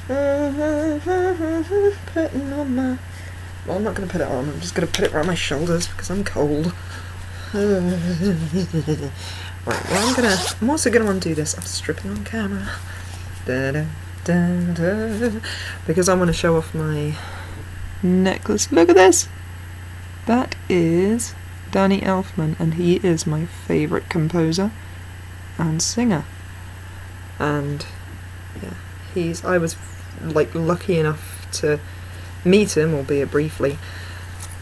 Putting on my... Well, I'm not going to put it on, I'm just going to put it around my shoulders because I'm cold. Right, well I'm also going to undo this. I'm stripping on camera. Because I want to show off my necklace. Look at this! That is Danny Elfman, and he is my favourite composer and singer. And yeah, I was like lucky enough to meet him, albeit briefly,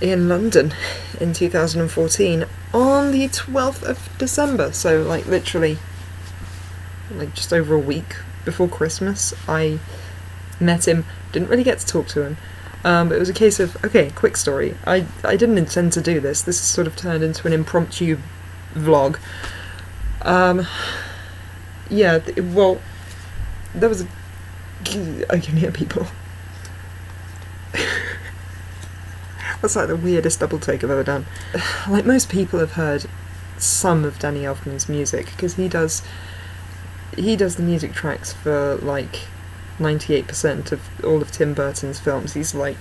in London in 2014 on the 12th of December, so like literally like just over a week before Christmas. I met him, didn't really get to talk to him, but it was a case of, okay, quick story, I didn't intend to do this has sort of turned into an impromptu vlog. Yeah, well, there was I can hear people. That's like the weirdest double take I've ever done. Like, most people have heard some of Danny Elfman's music, because he does the music tracks for like 98% of all of Tim Burton's films. He's like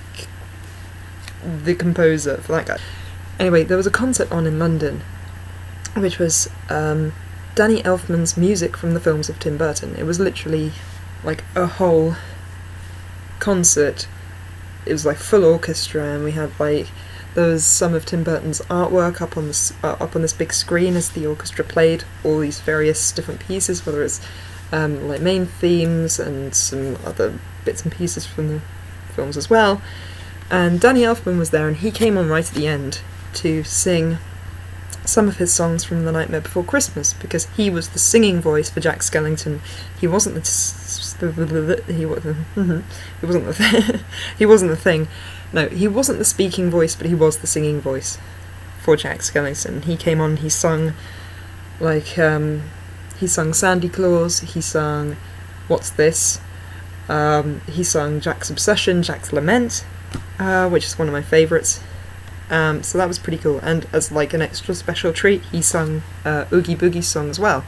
the composer for that guy. Anyway, there was a concert on in London, which was Danny Elfman's music from the films of Tim Burton. It was literally like a whole concert. It was like full orchestra, and we had like, there was some of Tim Burton's artwork up on this big screen as the orchestra played all these various different pieces, whether it's like main themes and some other bits and pieces from the films as well. And Danny Elfman was there, and he came on right at the end to sing some of his songs from The Nightmare Before Christmas, because he was the singing voice for Jack Skellington. He wasn't he wasn't the thing. No, he wasn't the speaking voice, but he was the singing voice for Jack Skellington. He came on, he sung like he sung Sandy Claus, he sung What's This, he sung Jack's Obsession, Jack's Lament, which is one of my favourites. So that was pretty cool, and as like an extra special treat, he sung Oogie Boogie's song as well,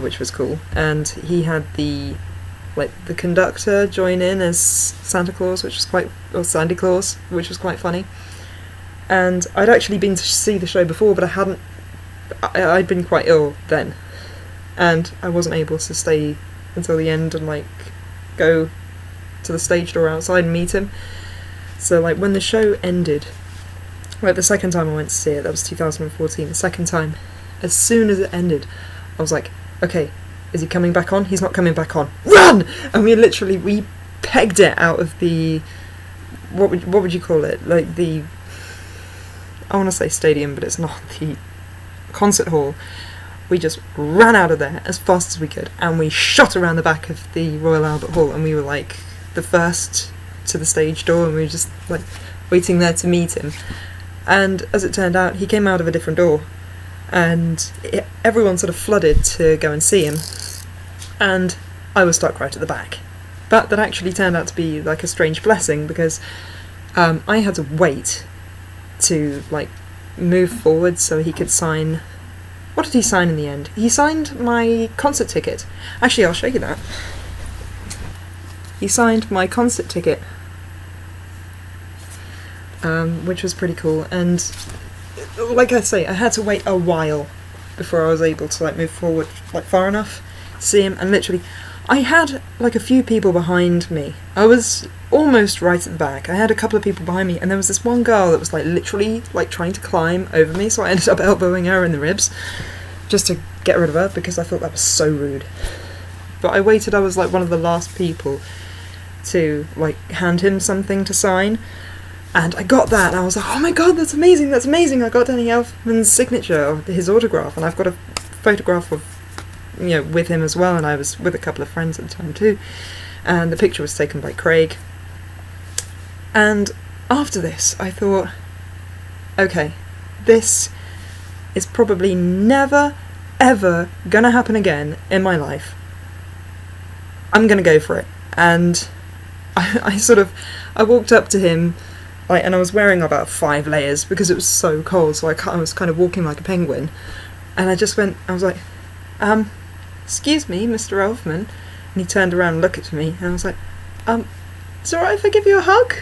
which was cool. And he had the conductor join in as Sandy Claus, which was quite funny. And I'd actually been to see the show before, but I'd been quite ill then, and I wasn't able to stay until the end and like go to the stage door outside and meet him. So like when the show ended, like the second time I went to see it, that was 2014, the second time, as soon as it ended, I was like, okay, is he coming back on? He's not coming back on. Run! And we pegged it out of the, what would you call it? Like the, I want to say stadium, but it's not, the concert hall. We just ran out of there as fast as we could, and we shot around the back of the Royal Albert Hall, and we were like the first to the stage door, and we were just like waiting there to meet him. And as it turned out, he came out of a different door, and everyone sort of flooded to go and see him, and I was stuck right at the back. But that actually turned out to be like a strange blessing, because I had to wait to like move forward so he could sign. What did he sign in the end? He signed my concert ticket. Actually, I'll show you that. He signed my concert ticket, which was pretty cool. And like I say, I had to wait a while before I was able to like move forward like far enough to see him. And literally, I had like a few people behind me. I was almost right at the back. I had a couple of people behind me, and there was this one girl that was like literally like trying to climb over me, so I ended up elbowing her in the ribs just to get rid of her, because I thought that was so rude. But I waited. I was like one of the last people to like hand him something to sign, and I got that, and I was like, oh my god, that's amazing, I got Danny Elfman's signature, his autograph, and I've got a photograph of, you know, with him as well, and I was with a couple of friends at the time too, and the picture was taken by Craig. And after this, I thought, okay, this is probably never, ever gonna happen again in my life. I'm gonna go for it. And I walked up to him, like, and I was wearing about 5 layers because it was so cold, so I was kind of walking like a penguin. And I was like, excuse me, Mr. Elfman. And he turned around and looked at me, and I was like, is it alright if I give you a hug?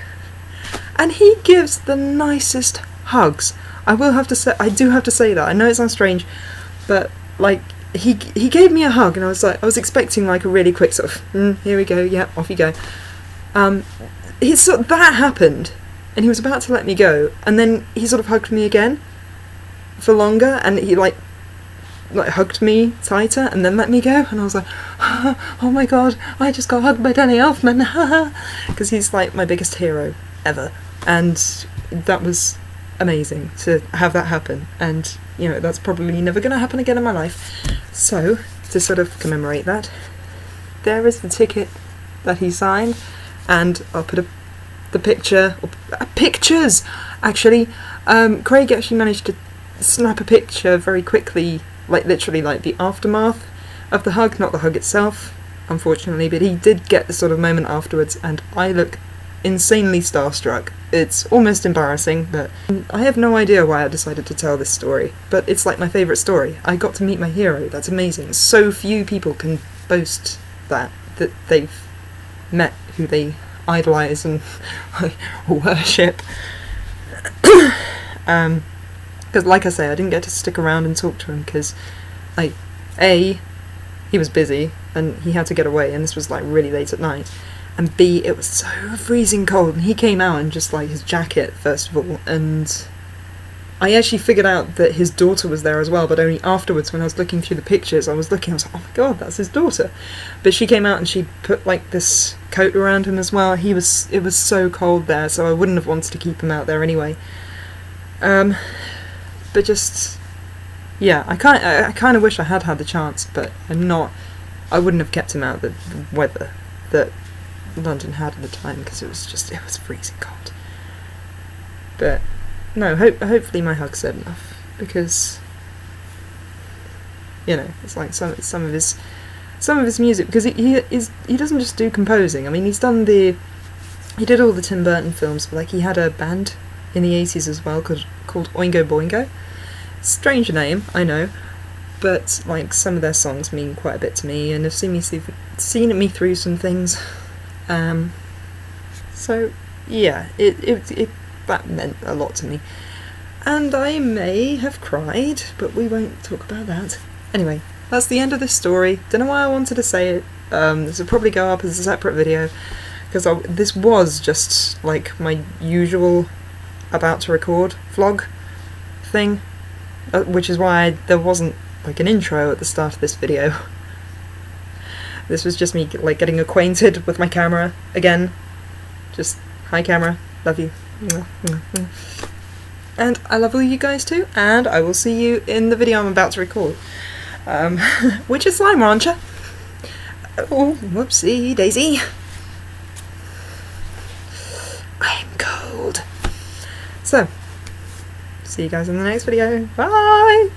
And he gives the nicest hugs. I do have to say that. I know it sounds strange, but like he gave me a hug, and I was expecting like a really quick sort of here we go, yeah, off you go. That happened, and he was about to let me go, and then he sort of hugged me again for longer, and he like hugged me tighter and then let me go, and I was like, oh my god, I just got hugged by Danny Elfman, because he's like my biggest hero ever, and that was amazing to have that happen, and you know that's probably never going to happen again in my life. So to sort of commemorate that, there is the ticket that he signed, and I'll put the pictures actually. Craig actually managed to snap a picture very quickly, like literally like the aftermath of the hug, not the hug itself, unfortunately, but he did get the sort of moment afterwards, and I look insanely starstruck. It's almost embarrassing, but I have no idea why I decided to tell this story, but it's like my favourite story. I got to meet my hero. That's amazing. So few people can boast that they've met who they idolise and worship. Because like I say, I didn't get to stick around and talk to him because, like, A, he was busy and he had to get away, and this was like really late at night, and B, it was so freezing cold, and he came out in just like his jacket first of all, and I actually figured out that his daughter was there as well, but only afterwards when I was looking through the pictures. I was like, oh my god, that's his daughter. But she came out and she put like this coat around him as well. It was so cold there, so I wouldn't have wanted to keep him out there anyway. But just, yeah, I kind of wish I had the chance, but I wouldn't have kept him out the weather that London had at the time, because it was freezing cold. But no, hopefully my hug said enough, because you know it's like some of his music, because he doesn't just do composing. I mean, he did all the Tim Burton films, but like he had a band in the 80s as well called Oingo Boingo. Strange name, I know, but like some of their songs mean quite a bit to me, and have seen me through some things. So yeah, it that meant a lot to me, and I may have cried, but we won't talk about that. Anyway, that's the end of this story. Don't know why I wanted to say it. This will probably go up as a separate video, because this was just like my usual about to record vlog thing, which is why there wasn't like an intro at the start of this video. This was just me like getting acquainted with my camera again. Just, hi camera, love you. And I love all you guys too, and I will see you in the video I'm about to record. Which is Slime Rancher. Oh, whoopsie daisy. I'm cold. So, see you guys in the next video. Bye!